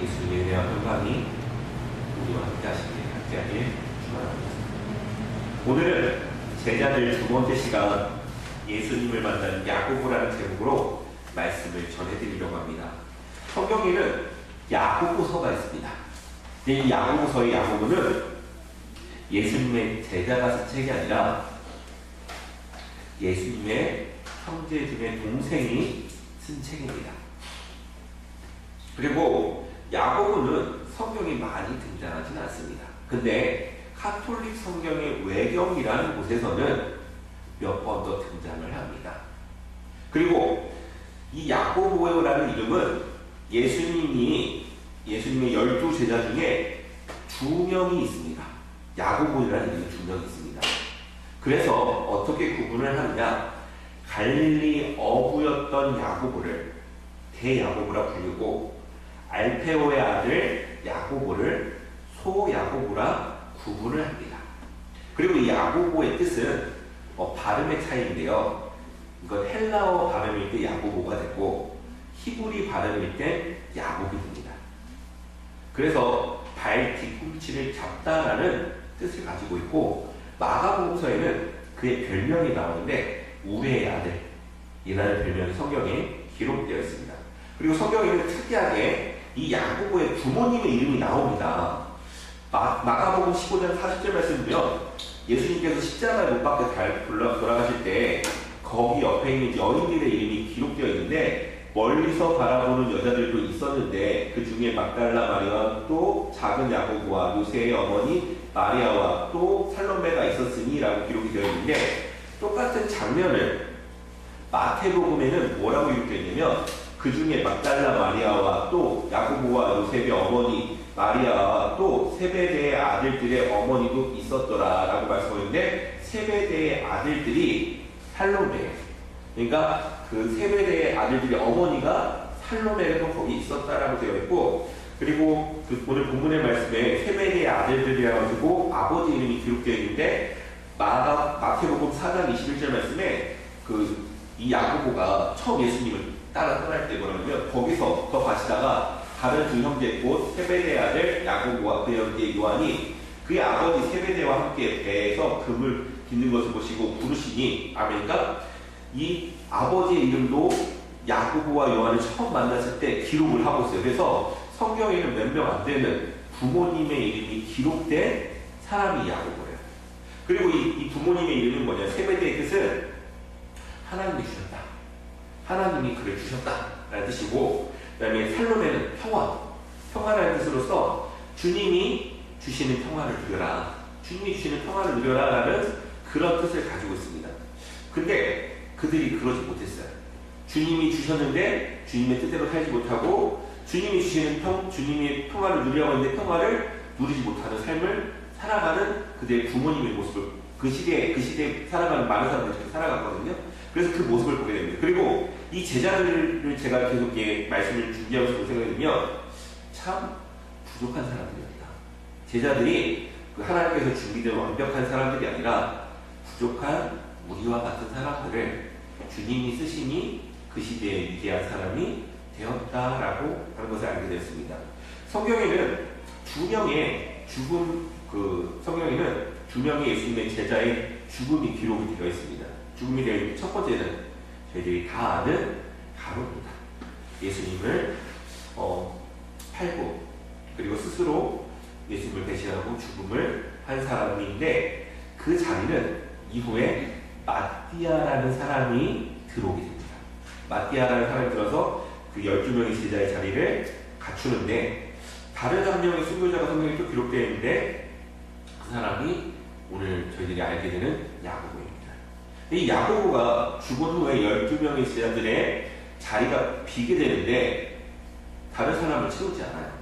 예수님의 은혜와 평강이 우리와 함께하길 축원합니다. 오늘은 제자들 두 번째 시간 예수님을 만난 야고보라는 제목으로 말씀을 전해드리려고 합니다. 성경에는 야고보서가 있습니다. 이 야고보서의 야고보는 예수님의 제자가 쓴 책이 아니라 예수님의 형제 중에 동생이 쓴 책입니다. 그리고 야고보는 성경에 많이 등장하지는 않습니다. 근데 카톨릭 성경의 외경이라는 곳에서는 몇 번 더 등장을 합니다. 그리고 이 야고보라는 이름은 예수님의 12제자 중에 2명이 있습니다. 야고보라는 이름이 2명이 있습니다. 그래서 어떻게 구분을 하느냐, 갈릴리 어부였던 야고보를 대야고보라 부르고 알페오의 아들 야고보를 소야고보라 구분을 합니다. 그리고 이 야고보의 뜻은 발음의 차이인데요. 이건 헬라어 발음일 때 야고보가 됐고 히브리 발음일 때 야곱이 됩니다. 그래서 발 뒤꿈치를 잡다라는 뜻을 가지고 있고, 마가복음서에는 그의 별명이 나오는데 우레의 아들이라는 별명이 성경에 기록되어 있습니다. 그리고 성경에는 특이하게 이 야고보의 부모님의 이름이 나옵니다. 마가복음 15장 40절 말씀 보면 예수님께서 십자가에 못 박혀 돌아가실 때 거기 옆에 있는 여인들의 이름이 기록되어 있는데, 멀리서 바라보는 여자들도 있었는데 그 중에 막달라 마리아와 또 작은 야고보와 요새의 어머니 마리아와 또 살로메가 있었으니 라고 기록이 되어 있는데, 똑같은 장면을 마태복음에는 뭐라고 기록되어 있냐면, 그 중에 막달라 마리아와 또 야고보와 요셉의 어머니 마리아와 또 세베대의 아들들의 어머니도 있었더라 라고 말씀하는데, 세베대의 아들들이 살로메, 그러니까 그 세베대의 아들들의 어머니가 살로메가 거기 있었다라고 되어 있고, 그리고 그 오늘 본문의 말씀에 세베대의 아들들이라 가지고 아버지 이름이 기록되어 있는데, 마태복음 4장 21절 말씀에 이 야고보가 처음 예수님을 따라 떠날 때 뭐냐면, 거기서 더 가시다가 다른 두 형제 곧 세베대의 아들 야고보와 그 형제 요한이 그의 아버지 세베대와 함께 배에서 금을 빚는 것을 보시고 부르시니, 아멘가, 이 아버지의 이름도 야고보와 요한을 처음 만났을 때 기록을 하고 있어요. 그래서 성경에는 몇 명 안 되는 부모님의 이름이 기록된 사람이 야고보예요. 그리고 이 부모님의 이름은 뭐냐, 세베대의 뜻은 하나님이 주셨다, 하나님이 그를 주셨다라는 뜻이고, 그 다음에 살로메는 평화라는 뜻으로서 주님이 주시는 평화를 누려라, 주님이 주시는 평화를 누려라라는 그런 뜻을 가지고 있습니다. 근데 그들이 그러지 못했어요. 주님이 주셨는데 주님의 뜻대로 살지 못하고, 주님이 주시는 주님의 평화를 누리려고 했는데 평화를 누리지 못하는 삶을 살아가는 그들의 부모님의 모습을 그 시대에 살아가는 많은 사람들이 살아갔거든요. 그래서 그 모습을 보게 됩니다. 그리고 이 제자들을 제가 계속 말씀을 준비하면서 본 생각이 들면 참 부족한 사람들입니다. 제자들이 하나님께서 준비된 완벽한 사람들이 아니라 부족한 우리와 같은 사람들을 주님이 쓰시니 그 시대에 위대한 사람이 되었다라고 하는 것을 알게 되었습니다. 성경에는 성경에는 두 명의 예수님의 제자의 죽음이 기록이 되어 있습니다. 죽음이 되어 있는 첫 번째는 저희들이 다 아는 가룟입니다. 예수님을 팔고 그리고 스스로 예수님을 배신하고 죽음을 한 사람인데, 그 자리는 이후에 마띠아라는 사람이 들어오게 됩니다. 마띠아라는 사람이 들어서 그 12명의 제자의 자리를 갖추는데, 다른 한 명의 순교자가 성경에 또 기록되어 있는데 그 사람이 오늘 저희들이 알게 되는 야고보입니다. 이 야고보가 죽은 후에 12명의 제자들의 자리가 비게 되는데 다른 사람을 채우지 않아요.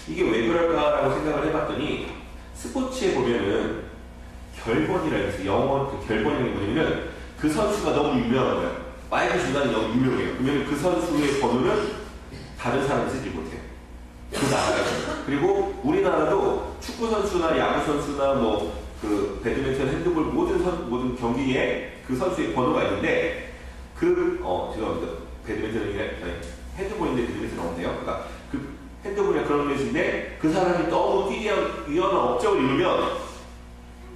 이게 왜 그럴까라고 생각을 해봤더니, 스포츠에 보면은 결번이라고 해서 영어 결번이 뭐냐면 그 선수가 너무 유명한 거예요. 마이클 조던이 너무 유명해요. 그러면 그 선수의 번호는 다른 사람이 쓰지 못해요. 그리고 우리나라도 축구 선수나 야구 선수나 배드민턴, 핸드볼 모든 경기에 그 선수의 번호가 있는데, 죄송합니다. 배드민턴은 핸드볼인데 배드민턴은 없네요. 그러니까 그 핸드볼이나 그런 그런 것인데 그 사람이 너무 뛰어난 업적을 이루면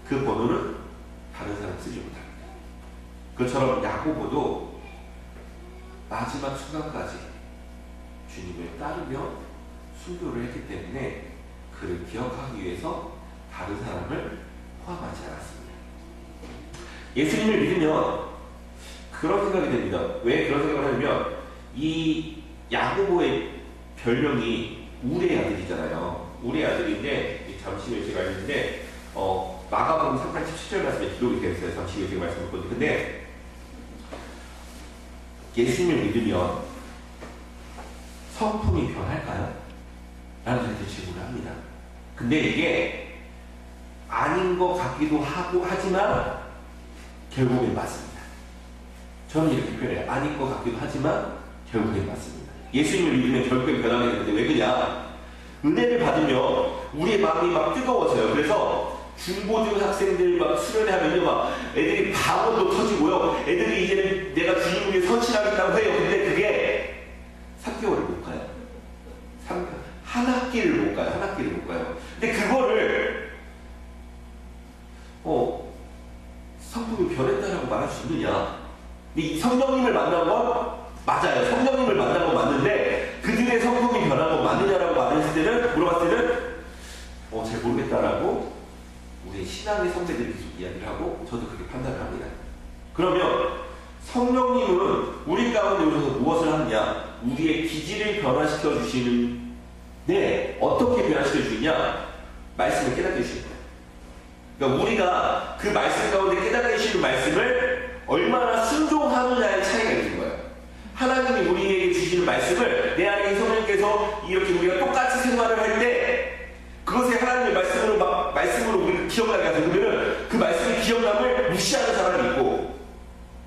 그 번호는 다른 사람 쓰지 못합니다. 그처럼 야고보도 마지막 순간까지 주님을 따르며 순교를 했기 때문에 그를 기억하기 위해서 다른 사람을 포함하지 않았습니다. 예수님을 믿으면 그런 생각이 됩니다. 왜 그런 생각을 하냐면 이 야고보의 별명이 우레 아들이잖아요. 우레 아들인데 잠시 후에 제가 읽는데 마가복음 3장 17절 말씀에 기록이 되어 있어요. 잠시 후에 제가 말씀을 드릴 건데 근데 예수님을 믿으면 성품이 변할까요? 라는 저한테 질문을 합니다. 근데 이게 아닌 것 같기도 하고 하지만 결국엔 맞습니다. 저는 이렇게 표현해요. 아닌 것 같기도 하지만 결국엔 맞습니다. 예수님을 믿으면 결국엔 변하게 되는데 왜 그냐? 은혜를 받으면 우리의 마음이 막 뜨거워져요. 그래서 중고등 학생들 막 수련회 하면요, 막 애들이 방언도 터지고요. 애들이 이제는 내가 주님을 위해 헌신하겠다고 해요. 근데 그게 3개월을 못 가요. 한 학기를 못 가요. 한 학기를 못 가요. 근데 그거를 성품이 변했다라고 말할 수 있느냐? 근데 이 성령님을 만난 건 맞아요. 성령님을 만난 건 맞는데 그들의 성품이 변한 건 맞느냐라고 물어봤을 때는 잘 모르겠다라고 우리 신앙의 선배들이 계속 이야기를 하고 저도 그렇게 판단을 합니다. 그러면 성령님은 우리 가운데 오셔서 무엇을 하느냐? 우리의 기질을 변화시켜 주시는데 어떻게 변화시켜 주느냐? 말씀을 깨닫게 해주시는 거예요. 그러니까 우리가 그 말씀 가운데 깨닫게 해주시는 말씀을 얼마나 순종하느냐의 차이가 있는 거예요. 하나님이 우리에게 주시는 말씀을 내 안에 성령께서 이렇게 우리가 똑같이 생활을 할 때 그것에 하나님의 말씀으로 우리를 기억나게 하세요. 그러면 그 말씀의 기억남을 무시하는 사람이 있고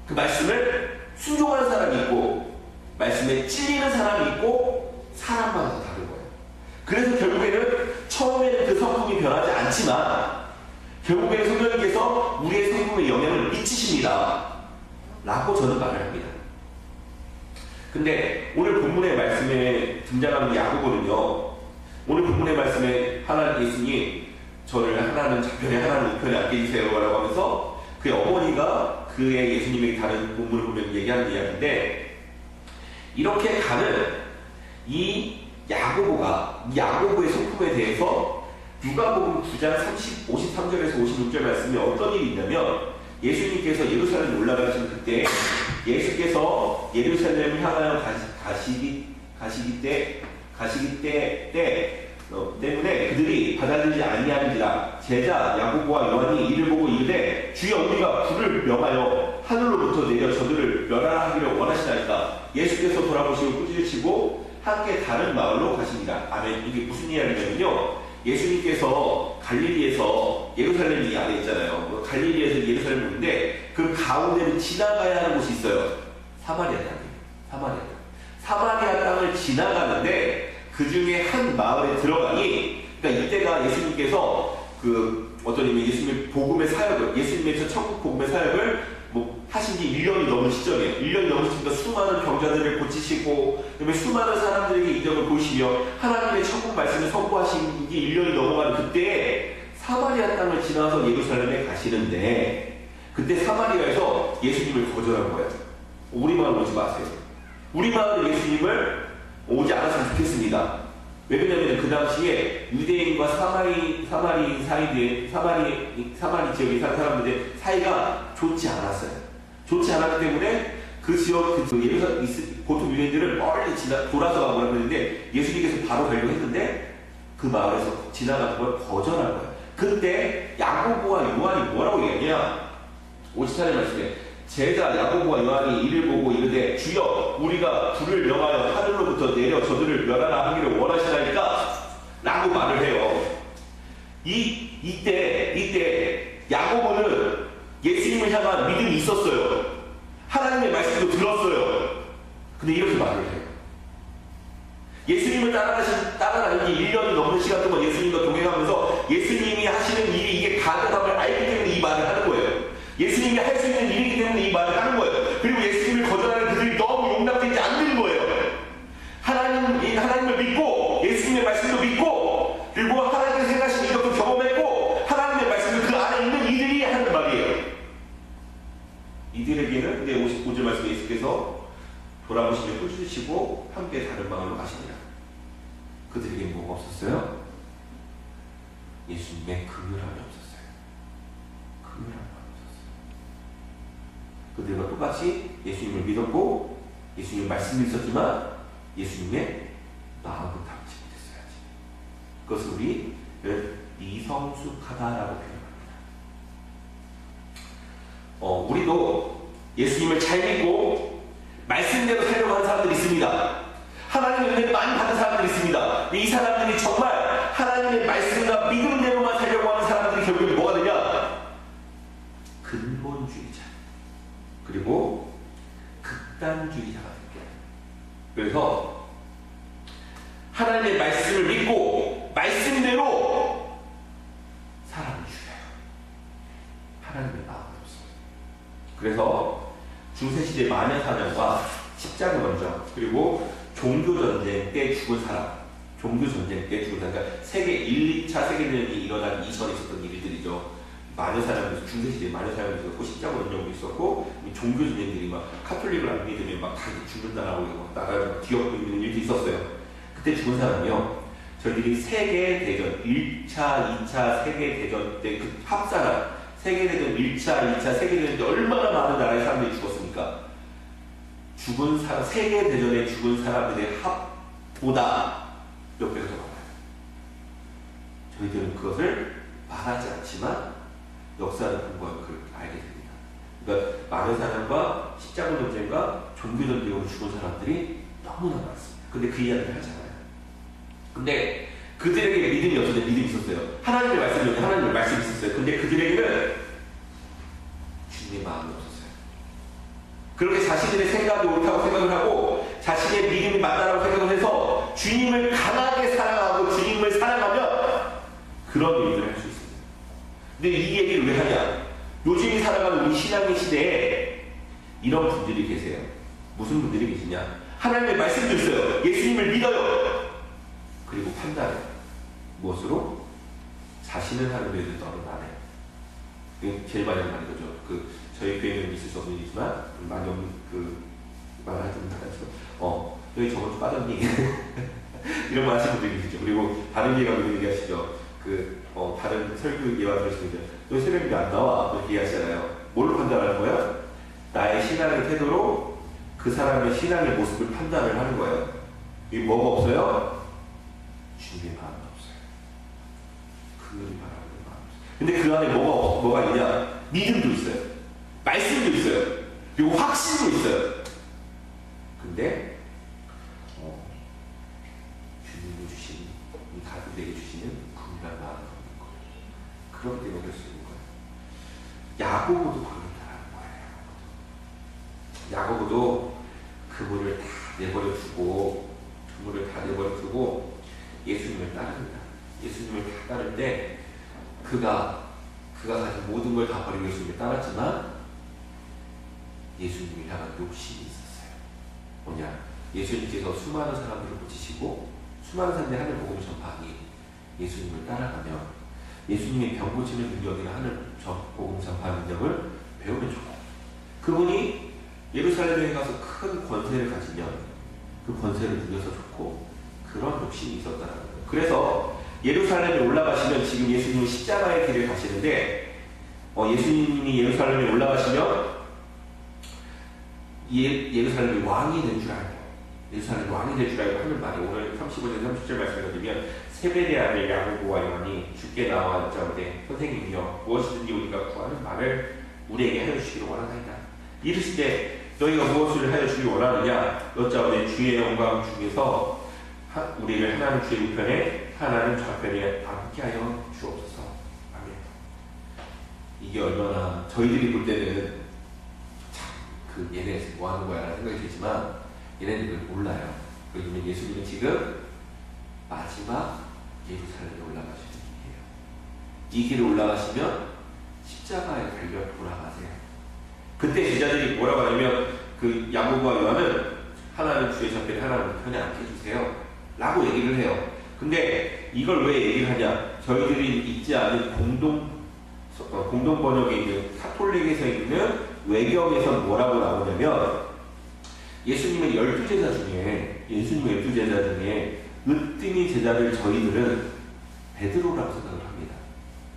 그 말씀을 순종하는 사람이 있고 말씀에 찔리는 사람이 있고 사람마다 다른 거예요. 그래서 결국에는 처음에는 그 성품이 변하지 않지만 결국에는 성령님께서 우리의 성품에 영향을 미치십니다. 라고 저는 말을 합니다. 근데 오늘 본문의 말씀에 등장하는 야고보는요, 오늘 본문의 말씀에 하나님 예수님 저를 하나는 좌편에 하나는 우편에 앉게 해주세요 라고 하면서 그의 어머니가 그의 예수님에게 다른 본문을 보면 얘기하는 이야기인데 이렇게 가는 이 야고보의 성품에 대해서 누가복음 9장 53절에서 56절 말씀에 어떤 일이 있냐면 예수님께서 예루살렘에 올라가시는 그때 예수께서 예루살렘을 향하여 가시기 때문에 그들이 받아들이지 아니하는지라 제자 야고보와 요한이 이를 보고 이르되 주여 우리가 불을 명하여 하늘로부터 내려 저들을 멸하라 하기를 원하시나이까 예수께서 돌아보시고 꾸짖으시고 함께 다른 마을로 가십니다. 아멘. 이게 무슨 이야기냐면요, 예수님께서 갈릴리에서 예루살렘이 안에 있잖아요. 갈릴리에서 예루살렘 오는데 그 가운데를 지나가야 하는 곳이 있어요. 사마리아 땅이에요. 사마리아 땅을 지나가는데 그 중에 한 마을에 들어가니, 그러니까 이때가 예수님께서 어떤 의미 예수님의 복음의 사역을, 예수님의 천국 복음의 사역을 하신 지 1년이 넘은 시점이에요. 1년이 넘은 시점이니까 수많은 병자들을 고치시고, 그다음에 수많은 사람들에게 이적을 보이시며 하나님의 천국 말씀을 선포하신 지 1년이 넘어가는 그때에 사마리아 땅을 지나서 예루살렘에 가시는데, 그때 사마리아에서 예수님을 거절한 거예요. 우리 마을 오지 마세요. 우리 마을에 예수님을 오지 않았으면 좋겠습니다. 왜 그러냐면 그 당시에 유대인과 사마리 지역에 사는 사람들의 사이가 좋지 않았어요. 좋지 않았기 때문에 그 지역, 보통 유대인들은 멀리 돌아서 가고 그랬는데 예수님께서 바로 가려고 했는데 그 마을에서 지나가는 걸 거절한 거예요. 그때 야고보와 요한이 뭐라고 얘기하냐? 54절 말씀에 제자 야고보와 요한이 이를 보고 이르되 주여 우리가 불을 명하여 하늘로부터 내려 저들을 멸하라 하기를 원하시나이까 라고 말을 해요. 이때 야고보는 예수님을 향한 믿음이 있었어요. 하나님의 말씀도 들었어요. 근데 이렇게 말을 해요. 예수님을 따라다닌 지 1년이 넘는 시간 동안 예수님과 동행하면서 예수님이 하시는 일이 이게 가능함을 알기 때문에 이 말을 하는 거예요. 예수님이 할 수 있는 일이기 때문에 이 말을 하는 거예요. 그리고 예수님을 거절하는 그들이 너무 용납되지 않는 거예요. 하나님을 믿고 예수님 예수님의 말씀도 믿고 그리고 하나님의 생각하신 이것도 경험했고 하나님의 말씀도 그 안에 있는 이들이 하는 말이에요. 이들에게는 이제 55절 말씀에 예수께서 돌아보시며 꾸짖으시고 함께 다른 방으로 가시니라. 그들에게 뭐가 없었어요? 예수님의 긍휼함이 없었어요. 긍휼함이 없었어요. 그들과 똑같이 예수님을 믿었고 예수님의 말씀을 있었지만 예수님의 마음을 담지 못했어야지. 그것을 우리는 미성숙하다라고 표현합니다. 우리도 예수님을 잘 믿고 말씀대로 살려고 하는 사람들이 있습니다. 하나님의 은혜를 많이 받은 사람들이 있습니다. 이 사람들이 정말 하나님의 말씀과 믿음대로만 살려고 하는 사람들이 결국에 뭐가 되냐? 근본주의자 그리고 극단주의자가 됩니다. 그래서 하나님의 말씀을 믿고 말씀대로 사람을 죽여요. 하나님의 마음이 없어요. 그래서 중세시대 마녀사냥과 십자가원전 그리고 종교전쟁 때 죽은 사람, 종교전쟁 때 죽은 사람, 그러니까 세계 1, 2차 세계대전이 일어나기 이전에 있었던 일들이죠. 마녀사냥도 중세시대 마녀사냥도 있었고 십자가원전도 있었고 종교전쟁들이 막 카톨릭을 안 믿으면 막 다 죽는다라고 막 나가서 뒤엎고 있는 일도 있었어요. 그때 죽은 사람이요. 저희들이 세계대전 1차, 2차 세계대전 때 그 합산한 세계대전 1차, 2차 세계대전 때 얼마나 많은 나라의 사람들이 죽었습니까? 죽은 사람, 세계대전에 죽은 사람들의 합보다 몇 배가 더 많아요. 저희들은 그것을 말하지 않지만 역사를 공부하면 그걸 알게 됩니다. 그러니까 많은 사람과 십자가 전쟁과 종교 전쟁으로 죽은 사람들이 너무나 많습니다. 근데 그 이야기를 하잖아요. 근데 그들에게 믿음이 없었는데 믿음이 있었어요. 하나님의 말씀이 하나님의 말씀이 있었어요. 근데 그들에게는 주님의 마음이 없었어요. 그렇게 자신들의 생각이 옳다고 생각을 하고 자신의 믿음이 맞다라고 생각을 해서 주님을 강하게 사랑하고 주님을 사랑하면 그런 일들을 할 수 있어요. 근데 이 얘기를 왜 하냐? 요즘이 살아가는 우리 신앙의 시대에 이런 분들이 계세요. 무슨 분들이 계시냐? 하나님의 말씀도 있어요. 예수님을 믿어요. 그리고 판단해요. 무엇으로? 자신은 하는 일을 너는 안 해. 이게 제일 많이 하는 말이죠. 저희 교회는 있을 수 없는 일이지만 많이 없는 말을 하지 못하죠. 여기 저번 주 빠졌니? 이런 말 하시는 분들이 계시죠. 그리고 다른 예가 그런 얘기하시죠. 다른 설교 예와 들으시는데 너 새벽에 안 나와? 그렇게 얘기하시잖아요. 뭘로 판단하는 거야? 나의 신앙의 태도로 그 사람의 신앙의 모습을 판단을 하는 거예요. 이게 뭐가 없어요? 주님의 마음이 없어요. 그들이 바라는 마음이 없어요. 근데 그 안에 뭐가 있냐? 믿음도 있어요. 말씀도 있어요. 그리고 확신도 있어요. 근데 주님이 주신 이 가족에게 주시는 분명한 마음이 없는 거예요. 그렇기 때문에 그럴 수 있는 거예요. 야고보도 그렇다는 거예요. 야고보도 그분을 다 내버려 두고 예수님을 따릅니다. 예수님을 다 따를 때 그가 가진 모든 걸 다 버리고 예수님을 따랐지만 예수님을 향한 욕심이 있었어요. 뭐냐? 예수님께서 수많은 사람들을 고치시고 수많은 사람들이 하늘 복음을 전파하니 예수님을 따라가면 예수님의 병 고치는 능력이나 하늘 복음 전파하는 능력을 배우면 좋고 그분이 예루살렘에 가서 큰 권세를 가지면 그 권세를 누려서 좋고 그런 욕심이 있었다는 거예요. 그래서 예루살렘에 올라가시면 지금 예수님은 십자가의 길을 가시는데 예수님이 예루살렘에 올라가시면 예루살렘이 왕이 된 줄 알고 예루살렘이 왕이 될 줄 알고 하는 말이 오늘 35절 30절 말씀을 드리면 세베대 아들 야고보와 요한이 주께 나와 여짜오되 선생님이여 무엇이든지 우리가 구하는 말을 우리에게 하여 주시기를 원하나이다. 이르시되 너희가 무엇을 하여 주기를 원하느냐 여짜오되 주의 영광 중에서 우리를 하나는 주의 우편에 하나는 좌편에 앉게 하여 주옵소서. 아멘. 이게 얼마나 저희들이 볼 때는 참 얘네 뭐 하는 거야 라는 생각이 들지만 얘네들은 몰라요. 왜냐면 예수님은 지금 마지막 예루살렘에 올라가시는 길이에요. 이 길을 올라가시면 십자가에 달려 돌아가세요. 그때 제자들이 뭐라고 하냐면 야고보와 요한은 하나는 주의 좌편에 하나는 편에 앉게 해주세요 라고 얘기를 해요. 근데 이걸 왜 얘기를 하냐? 저희들이 읽지 않은 공동 번역에 있는 카톨릭에서 있는 외경에서 뭐라고 나오냐면 예수님의 12제자 중에 으뜸이 제자를 저희들은 베드로라고 생각을 합니다.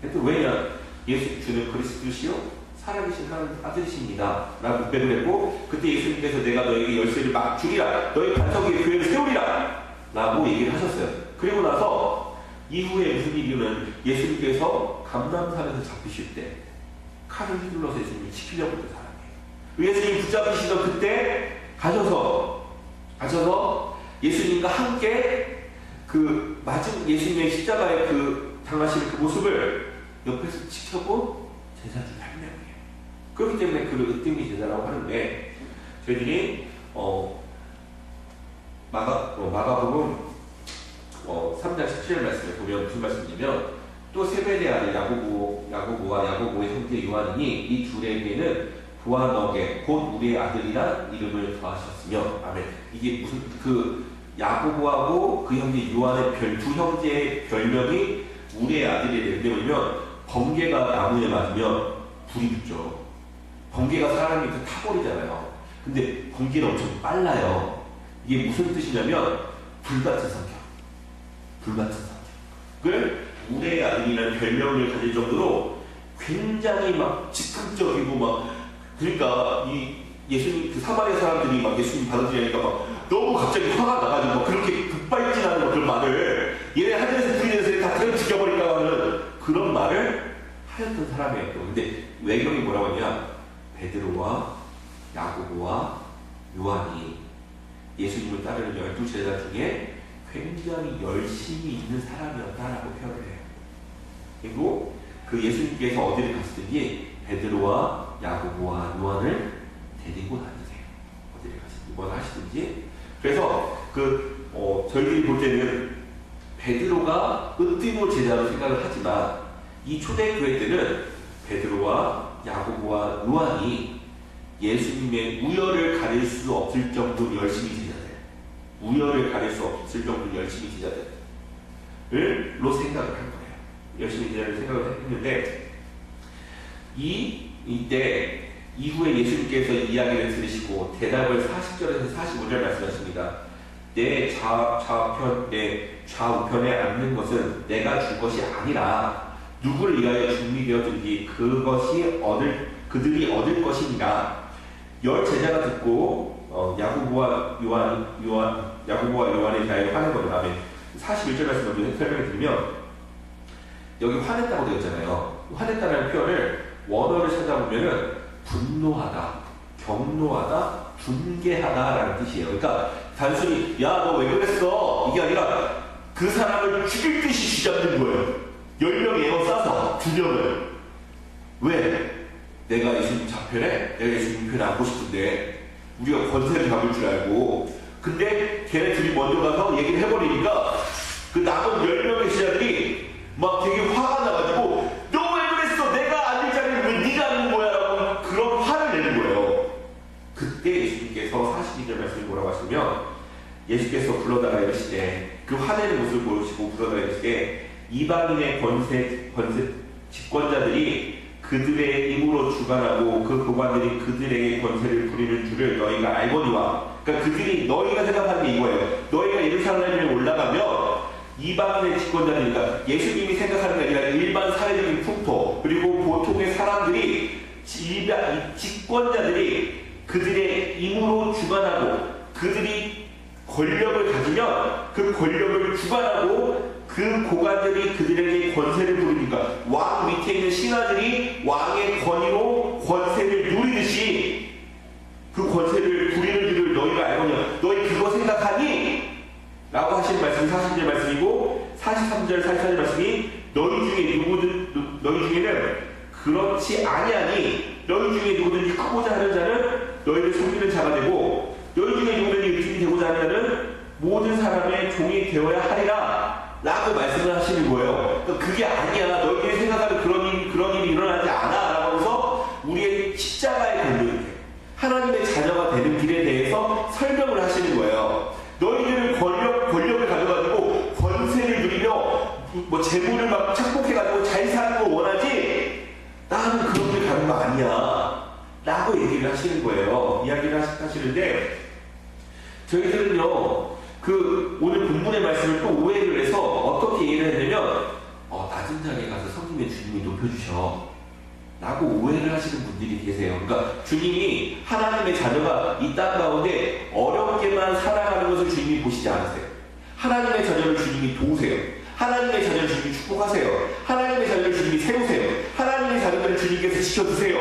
베드로, 왜냐? 주는 그리스도시요 살아계신 하나님 아들이십니다 라고 고백을 했고, 그때 예수님께서 내가 너에게 열쇠를 막 주리라, 너희 반석 위에 교회를 세우리라 라고 얘기를 하셨어요. 그리고 나서 이후에 무슨 일이냐면 예수님께서 감람산에서 잡히실 때 칼을 휘둘러서 예수님을 지키려고 했던 사람이에요. 예수님 붙잡히시던 그때 가셔서 예수님과 함께 그 맞은 예수님의 십자가의 그 당하시는 그 모습을 옆에서 지켜본 제자 중 한 명이에요. 그렇기 때문에 그를 으뜸이 제자라고 하는데, 저희들이 마가복음 3장 17절 말씀에 보면 무슨 말씀이냐면, 또 세베대 아들 야고보와 야고보의 형제 요한이니 이 둘에게는 보아너게 곧 우리의 아들이란 이름을 더하셨으며. 아멘. 이게 무슨 그 야고보하고 그 형제 요한의 두 형제의 별명이 우리의 아들이래요. 왜냐면 번개가 나무에 맞으면 불이 붙죠. 번개가 사람이 타버리잖아요. 근데 번개는 엄청 빨라요. 이게 무슨 뜻이냐면 불같은 성격. 그걸 우리의 아들이라는 별명을 가질 정도로 굉장히 막 즉흥적이고 막, 그러니까 이 예수님 그 사마리아 사람들이 막 예수님 받아들이니까 막 너무 갑자기 화가 나가지고 막 그렇게 급발진하는 그런 말을, 얘네 하늘에서 불이 내서 다 그냥 죽여버릴까 하는 그런 말을 하였던 사람이에요. 근데 외경이 뭐라고 하냐? 베드로와 야고보와 요한이 예수님을 따르는 12제자 중에 굉장히 열심히 있는 사람이었다라고 표현을 해요. 그리고 그 예수님께서 어디를 갔든지 베드로와 야고보와 요한을 데리고 다니세요. 어디를 가시든지 뭘 하시든지. 그래서 저희들이 볼 때는 베드로가 으뜸으로 제자로 생각을 하지만, 이 초대교회 때는 베드로와 야고보와 요한이 예수님의 우열을 가릴 수 없을 정도로 열심히 제자들로 생각을 한 거예요. 열심히 제자를 생각을 했는데, 이때 이후에 예수님께서 이야기를 들으시고 대답을 40절에서 45절 말씀하십니다. 내 좌우편에 앉는 것은 내가 줄 것이 아니라 누구를 위하여 준비 되었든지 그들이 얻을 것이니라. 10제자가 듣고 야고보와 요한에 대하여 화낸 거예요. 다음에 41절 말씀을 설명해 드리면, 여기 화냈다고 되어 있잖아요. 화냈다는 표현을 원어를 찾아보면은 분노하다, 경노하다, 분개하다라는 뜻이에요. 그러니까 단순히 야 너 왜 그랬어 이게 아니라 그 사람을 죽일 듯이 쥐잡는 거예요. 10명의 애원 싸서 2명을. 왜? 내가 예수님 좌편에, 내가 예수님 편에 앉고 싶은데 우리가 권세를 잡을 줄 알고, 근데 걔네 둘이 먼저 가서 얘기를 해버리니까 그 남은 10명의 제자들이 막 되게 화가 나가지고 너 왜 그랬어? 내가 앉을 자리를 왜 네가 앉는 거야? 라고 그런 화를 내는 거예요. 그때 예수님께서 42절 말씀이 뭐라고 하시면, 예수께서 불러다가 이르시되, 그 화내는 모습을 보시고 불러다가 이르시되, 이방인의 권세 집권자들이 그들의 힘으로 주관하고 그 고관들이 그들에게 권세를 부리는 줄을 너희가 알거니와. 그러니까 너희가 생각하는 게 이거예요. 너희가 예루살렘에 올라가면 이방인의 집권자들이니까 예수님이 생각하는 게 아니라 일반 사회적인 풍토, 그리고 보통의 사람들이 집권자들이 그들의 힘으로 주관하고 그들이 권력을 가지면 그 권력을 주관하고 그 고관들이 그들에게 권세를 부리니까 왕 밑에 있는 신하들이 왕의 권위로 권세를 누리듯이 그 권세를 부리는 줄을 너희가 알거냐. 너희 그거 생각하니? 라고 하시는 말씀이 40절 말씀이고, 43절 44절 말씀이 너희 중에는 그렇지 아니하니 너희 중에 누구든지 크고자 하는 자는 너희를 섬기는 자가 되고, 너희 중에 누구든지 의심이 되고자 하는 자는 모든 사람의 종이 되어야 하리라 라고 말씀을 하시는 거예요. 그러니까 그게 아니야, 너희들이 생각하는 그런 일이 일어나지 않아 라고 해서 우리의 십자가의 권능, 하나님의 자녀가 되는 길에 대해서 설명을 하시는 거예요. 너희들은 권력을 가져가지고 권세를 재물을 막 착복해가지고 잘 사는 걸 원하지 나는 그런 길 가는 거 아니야 라고 얘기를 하시는 거예요. 이야기를 하시는데 저희들은요 오늘 본문의 말씀을 또 오해를 해서 어떻게 이해를 했냐면 낮은 자리에 가서 성김에 주님이 높여주셔 라고 오해를 하시는 분들이 계세요. 그러니까 주님이 하나님의 자녀가 이 땅 가운데 어렵게만 살아가는 것을 주님이 보시지 않으세요. 하나님의 자녀를 주님이 도우세요. 하나님의 자녀를 주님이 축복하세요. 하나님의 자녀를 주님이 세우세요. 하나님의 자녀들을 주님께서 지켜주세요.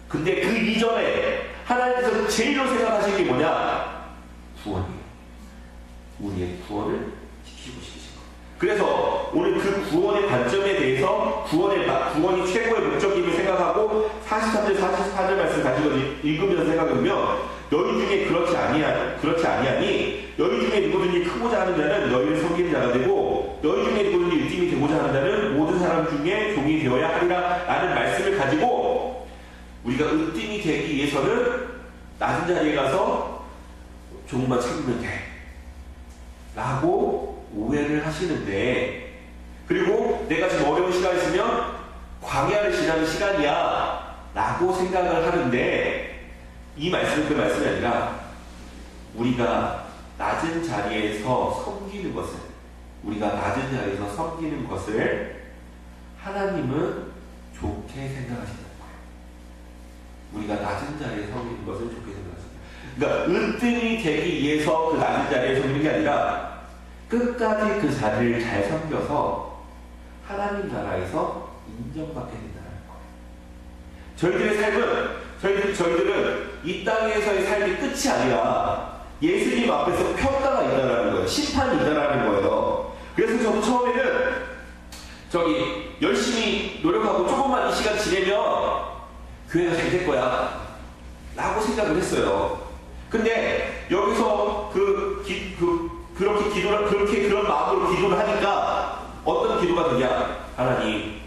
근데 그 이전에 하나님께서 제일로 생각하시는 게 뭐냐? 구원이에요. 우리의 구원을 지키고 싶으신 거예요. 그래서 오늘 그 구원의 관점에 대해서 구원이 최고의 목적임을 생각하고 43절, 44절 말씀 가지고 읽으면서 생각해보면 너희 중에 그렇지 아니하니 너희 중에 누구든지 크고자 하는 자는 너희를 섬기는 자가 되고 너희 중에 누구든지 일등이 되고자 하는 자는 모든 사람 중에 종이 되어야 하리라 라는 말씀을 가지고 우리가 으뜸이 되기 위해서는 낮은 자리에 가서 종만 참으면 돼 라고 오해를 하시는데, 그리고 내가 지금 어려운 시간이 있으면 광야를 지나는 시간이야 라고 생각을 하는데 이 말씀은 그 말씀이 아니라 우리가 낮은 자리에서 섬기는 것을 하나님은 좋게 생각하신다. 우리가 낮은 자리에 섬기는 것을 좋게 생각하신다. 그러니까 으뜸이 되기 위해서 그 낮은 자리에 섬기는 게 아니라 끝까지 그 자리를 잘 섬겨서 하나님 나라에서 인정받게 된다는 거예요. 저희들의 삶은 저희들은 이 땅에서의 삶이 끝이 아니라 예수님 앞에서 평가가 있다는 거예요. 심판이 있다는 거예요. 그래서 저도 처음에는 열심히 노력하고 조금만 이 시간 지내면 교회가 잘 될 거야 라고 생각을 했어요. 근데 여기서 그렇게 그런 마음으로 기도를 하니까 어떤 기도가 되냐? 하나님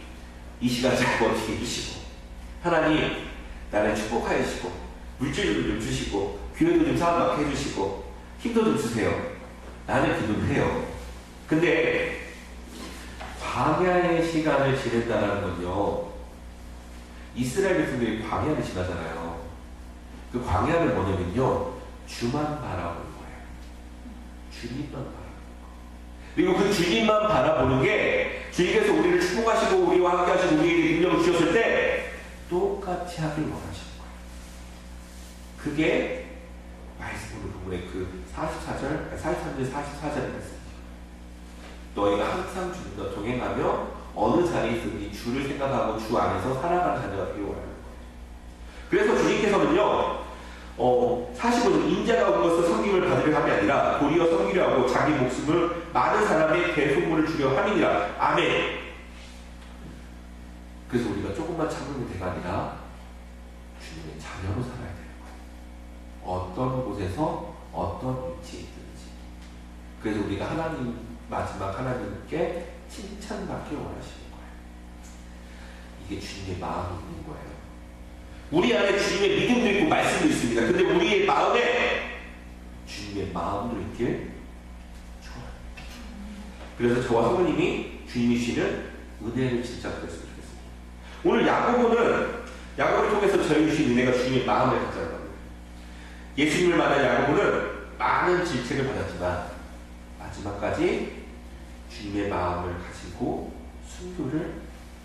이 시간 잘 버티게 해주시고, 하나님 나를 축복하여 주시고, 물질도 좀 주시고, 교회도 좀 사랑받게 해주시고, 힘도 좀 주세요. 나는 기도를 해요. 근데 광야의 시간을 지낸다는 건요, 이스라엘 백성들이 광야를 지나잖아요. 그 광야는 뭐냐면요, 주만 바라보는 거예요. 주님만 바라보는 거예요. 그리고 그 주님만 바라보는 게 주님께서 우리를 축복하시고 우리와 함께 하시고 우리에게 능력을 주셨을 때 똑같이 하길 원하시는 거예요. 그게 말씀으로 본문의 그 43절, 44절에 말씀이죠. 너희가 항상 주님과 동행하며 어느 자리에 있든지 주를 생각하고 주 안에서 살아가는 자녀가 되기 원하는 거예요. 그래서 주님께서는요, 45절 인자가 온 것을 섬김을 받으려 함이 아니라 도리어 섬기려 하고 자기 목숨을 많은 사람의 대속물을 주려 함이니라. 아멘. 그래서 우리가 조금만 참으면 돼가 아니라 주님의 자녀로 살아야 되는 거예요. 어떤 곳에서 어떤 위치에 있든지. 그래서 우리가 마지막 하나님께 칭찬받기 원하시는 거예요. 이게 주님의 마음이 있는 거예요. 우리 안에 주님의 믿음도 있고 말씀도 있습니다. 근데 우리의 마음에 주님의 마음도 있길 좋아요. 그래서 저와 성모님이 주님이 주시는 은혜를 진짜 그랬으면 좋겠습니다. 오늘 야고보를 통해서 저희 주신 은혜가 주님의 마음을 갖자는 겁니다. 예수님을 만난 야고보는 많은 질책을 받았지만 마지막까지 주님의 마음을 가지고 순교를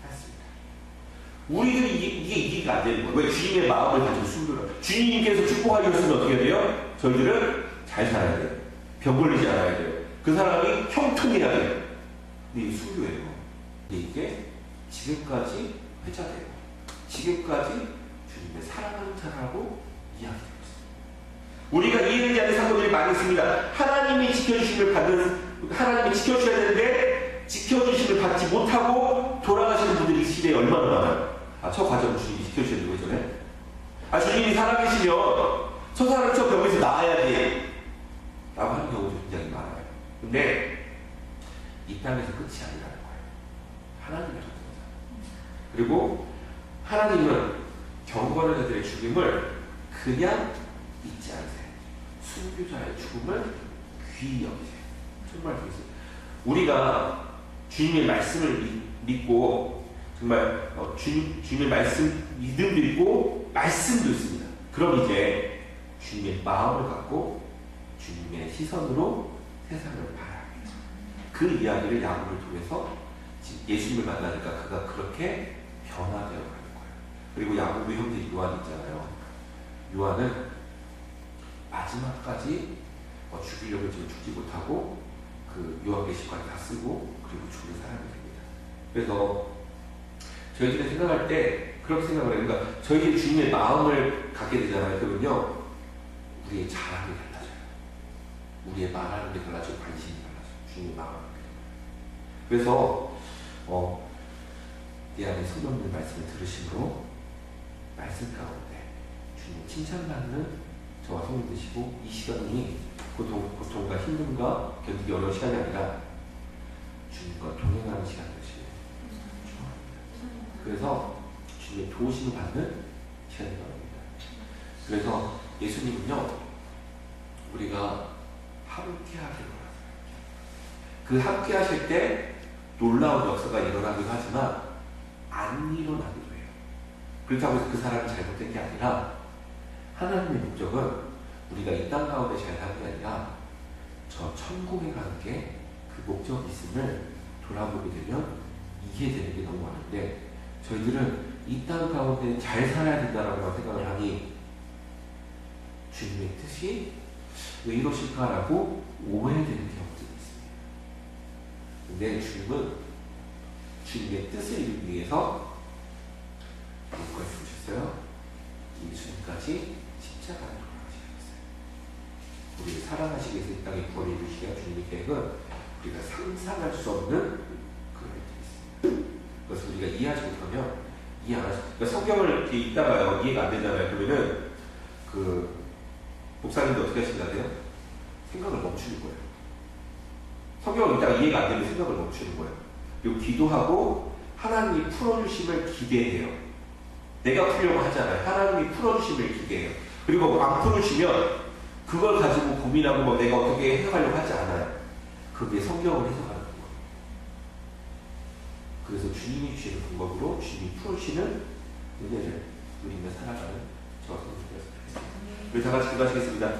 했습니다. 우리들은 이게 이해가 안 되는 거예요. 왜 주님의 마음을 가지고 순교를? 주님께서 축복하셨으면 어떻게 해야 돼요? 저희들은 잘 살아야 돼요. 병 걸리지 않아야 돼요. 그 사람이 형통해야 돼요. 근데 이게 순교예요. 근데 이게 지금까지 회자돼요. 지금까지 주님의 사랑하는 자라고 이야기되고 있습니다. 우리가 이해되지 않는 사건들이 많이 있습니다. 하나님이 지켜주셔야 되는데 지켜주심을 받지 못하고 돌아가시는 분들이 이 시대에 얼마나 많아요. 저 과정을 주님이 지켜주셔야 되고 전에 주님이 살아계시면 저 사람 저 병에서 나아야지 라고 하는 경우도 굉장히 많아요. 근데 이 땅에서 끝이 아니라는 거예요. 하나님의 존재입니다. 그리고 하나님은 경건한 자들의 죽임을 그냥 잊지 않으세요. 순교자의 죽음을 귀히 여기세요. 정말 그렇습니다. 우리가 주님의 말씀을 믿고 정말 주님의 말씀 믿음도 있고 말씀도 있습니다. 그럼 이제 주님의 마음을 갖고 주님의 시선으로 세상을 바라야 합니다. 그 이야기를 야곱을 통해서 예수님을 만나니까 그가 그렇게 변화되어 가는 거예요. 그리고 야곱의 형제 요한 있잖아요. 요한은 마지막까지 죽이려고 지금 죽지 못하고 그 요한계시록까지 다 쓰고 그리고 죽는 사람이 됩니다. 그래서 저희들이 생각할 때 그렇게 생각을 해요. 그러니까 저희들이 주님의 마음을 갖게 되잖아요. 그러면요 우리의 자랑이 달라져요. 우리의 말하는 게 달라지고 관심이 달라져요. 주님의 마음을 갖게 돼요. 그래서 내 안에 성령님 말씀을 들으심으로 말씀 가운데 주님 칭찬받는 저와 성령 되시고 이 시간이 고통과 힘듦과 견디기 어려운 시간이 아니라 주님과 동행하는 시간 되시길 축원합니다. 그래서 주님의 도우심을 받는 시간이 나옵니다. 그래서 예수님은요 우리가 함께 하길 원하세요. 그 함께 하실 때 놀라운 역사가 일어나기도 하지만 안 일어나기도 해요. 그렇다고 해서 그 사람이 잘못된 게 아니라 하나님의 목적은 우리가 이 땅 가운데 잘 사는 게 아니라 저 천국에 가는 게 그 목적이 있음을 돌아보게 되면 이해되는 게 너무 많은데 저희들은 이 땅 가운데 잘 살아야 된다라고 생각을 하니 주님의 뜻이 왜 이러실까라고 오해되는 경우들이 있습니다. 근데 주님은 주님의 뜻을 이루기 위해서 누구까지 오셨어요? 예수님까지 십자가를 돌아가시셨어요. 우리를 사랑하시기 위해서 이 땅에 부활해 주시기가 주님의 계획은 우리가 상상할 수 없는 그런 일이 있습니다. 그래서 우리가 이해하지 못하면 이해 안 하죠. 그러니까 성경을 이렇게 읽다가요 이해가 안 되잖아요. 그러면은 그 목사님도 어떻게 하신다고요? 생각을 멈추는 거예요. 성경을 읽다가 이해가 안 되면 생각을 멈추는 거예요. 그리고 기도하고 하나님이 풀어주심을 기대해요. 내가 풀려고 하잖아요. 하나님이 풀어주심을 기대해요. 그리고 안 풀어주시면 그걸 가지고 고민하고 뭐 내가 어떻게 해석하려고 하지 않아요. 그게 성경을 해석하는 거예요. 그래서 주님이 주시는 방법으로 주님이 풀어주시는 은혜를 누리며 살아가는 저와 성도님이었습니다. 우리 다 같이 기도하시겠습니다.